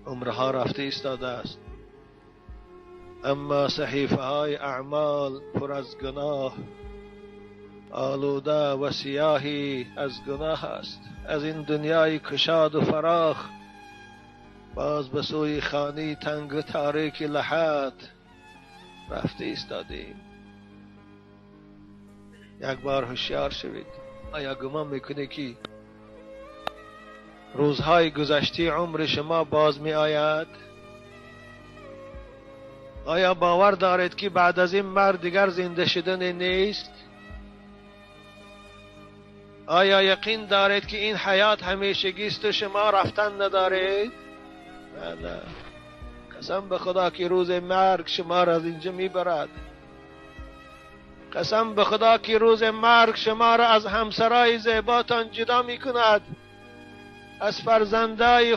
عمرها رفته ایستاده است، اما صحیفه های اعمال پر از گناه، آلوده و سیاهی از گناه است. از این دنیای کشاد و فراخ باز به سوی خانه تنگ و تاریک لحد رفته ایستادیم. یک بار هوشیار شوید. آیا گمان میکنه که روزهای گذشته عمر شما باز می آید؟ آیا باور دارید که بعد از این مرگ دیگر زنده شدن نیست؟ آیا یقین دارید که این حیات همیشگی است و شما رفتن ندارید؟ نه. قسم به خدا که روز مرگ شما را از اینجا میبرد. قسم به خدا که روز مرگ شما را از همسرای زیباتان جدا میکند، از فرزندای